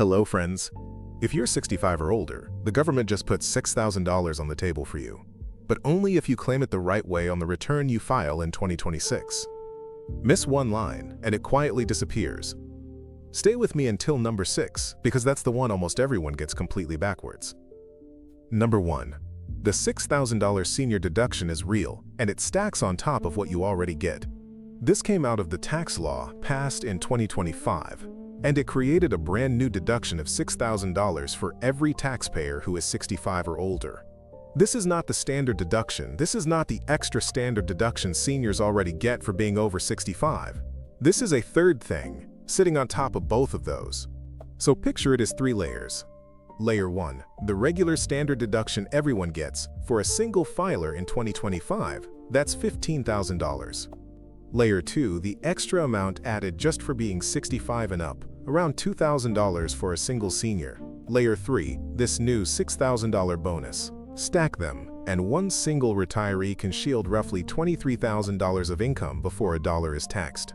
Hello, friends. If you're 65 or older, the government just put $6,000 on the table for you, but only if you claim it the right way on the return you file in 2026. Miss one line, and it quietly disappears. Stay with me until number 6, because that's the one almost everyone gets completely backwards. Number 1. The $6,000 senior deduction is real, and it stacks on top of what you already get. This came out of the tax law passed in 2025, and it created a brand new deduction of $6,000 for every taxpayer who is 65 or older. This is not the standard deduction. This is not the extra standard deduction seniors already get for being over 65. This is a third thing, sitting on top of both of those. So picture it as 3 layers. Layer 1, the regular standard deduction everyone gets for a single filer in 2025, that's $15,000. Layer 2, the extra amount added just for being 65 and up, around $2,000 for a single senior. Layer 3, this new $6,000 bonus. Stack them, and one single retiree can shield roughly $23,000 of income before a dollar is taxed.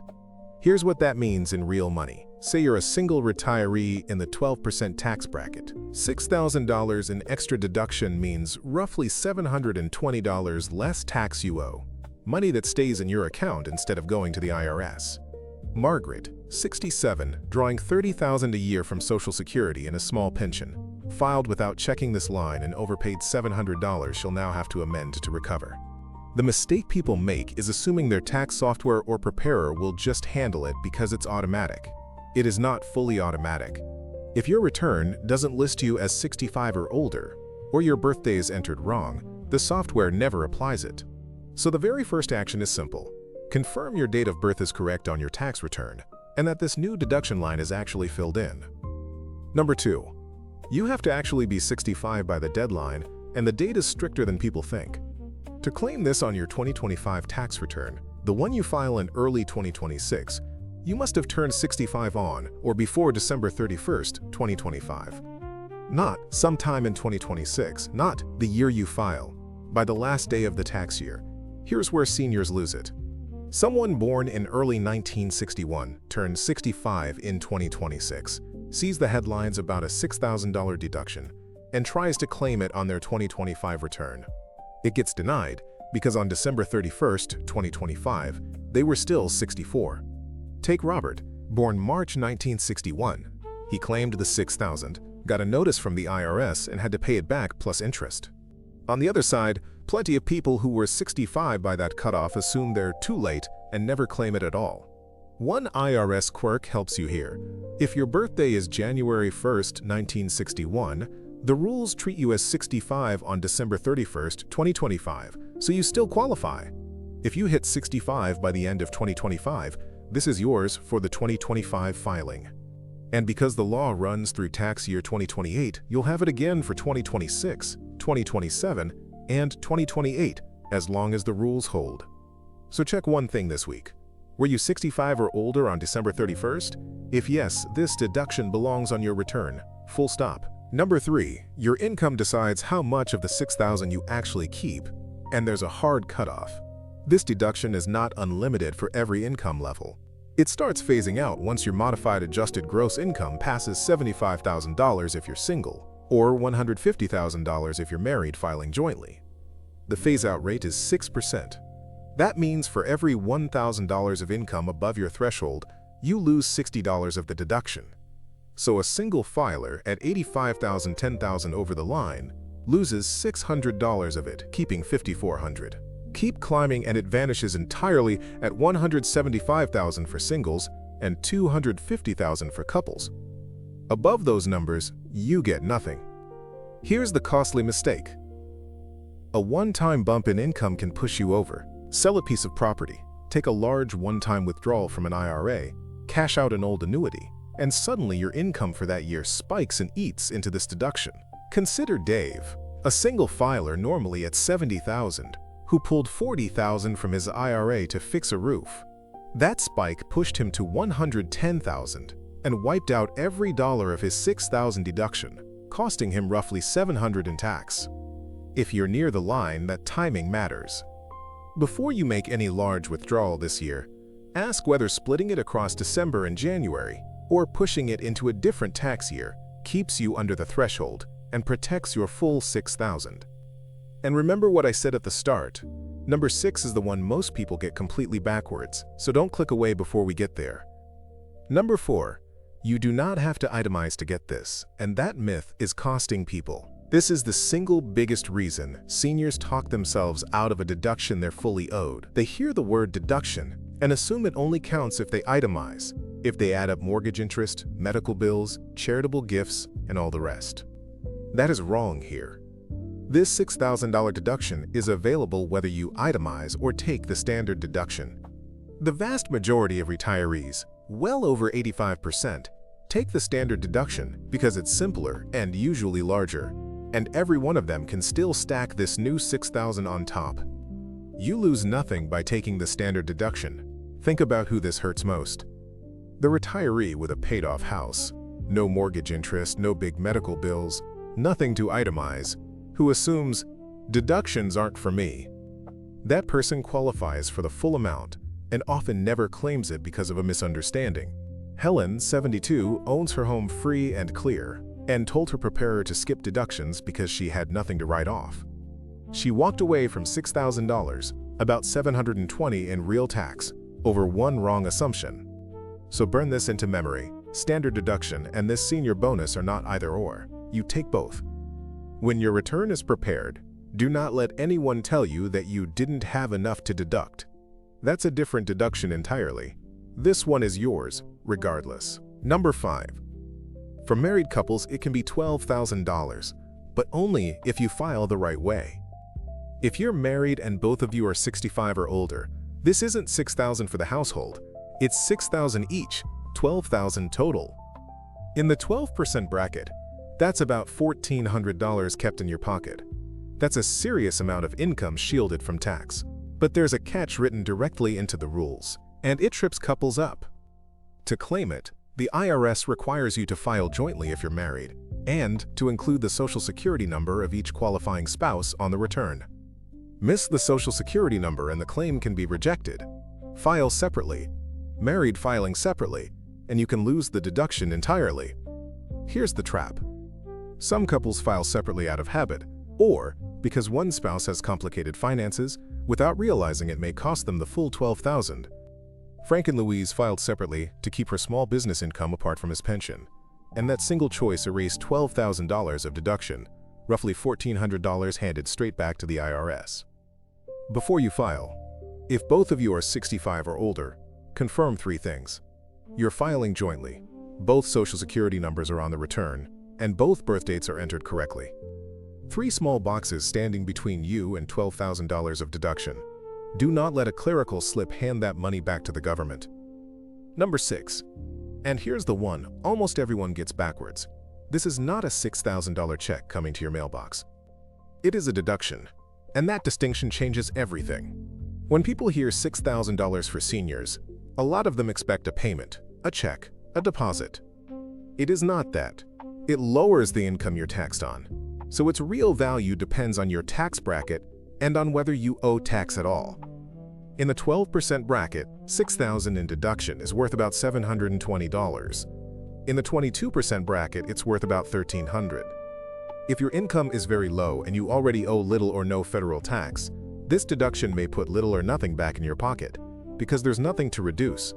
Here's what that means in real money. Say you're a single retiree in the 12% tax bracket. $6,000 in extra deduction means roughly $720 less tax you owe. Money that stays in your account instead of going to the IRS. Margaret, 67, drawing $30,000 a year from Social Security and a small pension. Filed without checking this line and overpaid $700 she'll now have to amend to recover. The mistake people make is assuming their tax software or preparer will just handle it because it's automatic. It is not fully automatic. If your return doesn't list you as 65 or older, or your birthday is entered wrong, the software never applies it. So the very first action is simple. Confirm your date of birth is correct on your tax return, and that this new deduction line is actually filled in. Number 2. You have to actually be 65 by the deadline, and the date is stricter than people think. To claim this on your 2025 tax return, the one you file in early 2026, you must have turned 65 on or before December 31st, 2025. Not sometime in 2026, not the year you file, by the last day of the tax year. Here's where seniors lose it. Someone born in early 1961 turns 65 in 2026, sees the headlines about a $6,000 deduction, and tries to claim it on their 2025 return. It gets denied because on December 31st, 2025, they were still 64. Take Robert, born March 1961. He claimed the $6,000, got a notice from the IRS, and had to pay it back plus interest. On the other side, plenty of people who were 65 by that cutoff assume they're too late and never claim it at all. One IRS quirk helps you here. If your birthday is January 1st, 1961, the rules treat you as 65 on December 31st, 2025, so you still qualify. If you hit 65 by the end of 2025, this is yours for the 2025 filing. And because the law runs through tax year 2028, you'll have it again for 2026, 2027, and 2028, as long as the rules hold. So check one thing this week. Were you 65 or older on December 31st? If yes, this deduction belongs on your return. Full stop. Number 3, your income decides how much of the $6,000 you actually keep, and there's a hard cutoff. This deduction is not unlimited for every income level. It starts phasing out once your modified adjusted gross income passes $75,000 if you're single, or $150,000 if you're married filing jointly. The phase-out rate is 6%. That means for every $1,000 of income above your threshold, you lose $60 of the deduction. So a single filer at $85,000, $10,000 over the line loses $600 of it, keeping $5,400. Keep climbing and it vanishes entirely at $175,000 for singles and $250,000 for couples. Above those numbers, you get nothing. Here's the costly mistake. A one-time bump in income can push you over. Sell a piece of property, take a large one-time withdrawal from an IRA, cash out an old annuity, and suddenly your income for that year spikes and eats into this deduction. Consider Dave, a single filer normally at $70,000, who pulled $40,000 from his IRA to fix a roof. That spike pushed him to $110,000 and wiped out every dollar of his $6,000 deduction, costing him roughly $700 in tax. If you're near the line, that timing matters. Before you make any large withdrawal this year, ask whether splitting it across December and January or pushing it into a different tax year keeps you under the threshold and protects your full $6,000. And remember what I said at the start, number 6 is the one most people get completely backwards, so don't click away before we get there. Number 4, you do not have to itemize to get this, and that myth is costing people. This is the single biggest reason seniors talk themselves out of a deduction they're fully owed. They hear the word deduction and assume it only counts if they itemize, if they add up mortgage interest, medical bills, charitable gifts, and all the rest. That is wrong here. This $6,000 deduction is available whether you itemize or take the standard deduction. The vast majority of retirees, well over 85%, take the standard deduction because it's simpler and usually larger, and every one of them can still stack this new $6,000 on top. You lose nothing by taking the standard deduction. Think about who this hurts most. The retiree with a paid-off house, no mortgage interest, no big medical bills, nothing to itemize, who assumes, deductions aren't for me. That person qualifies for the full amount and often never claims it because of a misunderstanding. Helen, 72, owns her home free and clear and told her preparer to skip deductions because she had nothing to write off. She walked away from $6,000, about $720 in real tax, over one wrong assumption. So burn this into memory. Standard deduction and this senior bonus are not either or. You take both. When your return is prepared, do not let anyone tell you that you didn't have enough to deduct. That's a different deduction entirely. This one is yours, regardless. Number 5. For married couples, it can be $12,000, but only if you file the right way. If you're married and both of you are 65 or older, this isn't $6,000 for the household. It's $6,000 each, $12,000 total. In the 12% bracket, that's about $1,400 kept in your pocket. That's a serious amount of income shielded from tax. But there's a catch written directly into the rules, and it trips couples up. To claim it, the IRS requires you to file jointly if you're married, and to include the Social Security number of each qualifying spouse on the return. Miss the Social Security number and the claim can be rejected. File separately, married filing separately, and you can lose the deduction entirely. Here's the trap. Some couples file separately out of habit, or because one spouse has complicated finances, without realizing it may cost them the full $12,000. Frank and Louise filed separately to keep her small business income apart from his pension, and that single choice erased $12,000 of deduction, roughly $1,400 handed straight back to the IRS. Before you file, if both of you are 65 or older, confirm 3 things. You're filing jointly, both Social Security numbers are on the return, and both birth dates are entered correctly. 3 small boxes standing between you and $12,000 of deduction. Do not let a clerical slip hand that money back to the government. Number 6. And here's the one almost everyone gets backwards. This is not a $6,000 check coming to your mailbox. It is a deduction, and that distinction changes everything. When people hear $6,000 for seniors, a lot of them expect a payment, a check, a deposit. It is not that. It lowers the income you're taxed on, so its real value depends on your tax bracket and on whether you owe tax at all. In the 12% bracket, $6,000 in deduction is worth about $720. In the 22% bracket, it's worth about $1,300. If your income is very low and you already owe little or no federal tax, this deduction may put little or nothing back in your pocket, because there's nothing to reduce.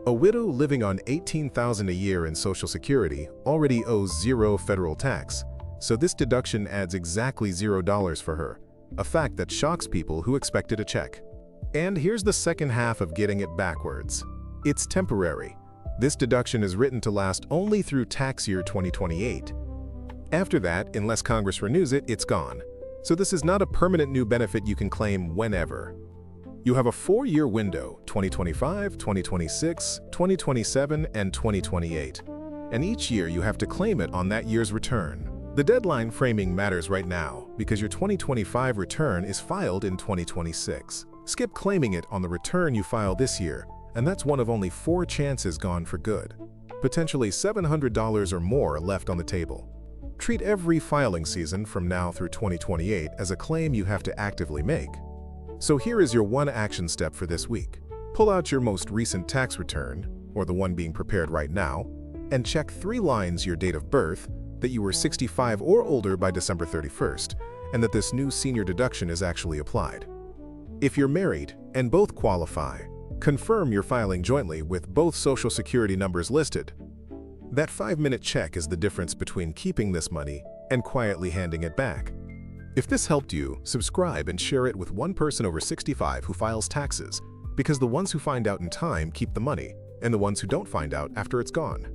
A widow living on $18,000 a year in Social Security already owes 0 federal tax, so this deduction adds exactly $0 for her, a fact that shocks people who expected a check. And here's the second half of getting it backwards. It's temporary. This deduction is written to last only through tax year 2028. After that, unless Congress renews it, it's gone. So this is not a permanent new benefit you can claim whenever. You have a 4-year window, 2025, 2026, 2027, and 2028. And each year you have to claim it on that year's return. The deadline framing matters right now because your 2025 return is filed in 2026. Skip claiming it on the return you file this year, and that's one of only 4 chances gone for good. Potentially $700 or more left on the table. Treat every filing season from now through 2028 as a claim you have to actively make. So here is your one action step for this week. Pull out your most recent tax return, or the one being prepared right now, and check 3 lines your date of birth, that you were 65 or older by December 31st, and that this new senior deduction is actually applied. If you're married and both qualify, confirm you're filing jointly with both Social Security numbers listed. That 5-minute check is the difference between keeping this money and quietly handing it back. If this helped you, subscribe and share it with one person over 65 who files taxes, because the ones who find out in time keep the money, and the ones who don't find out after it's gone.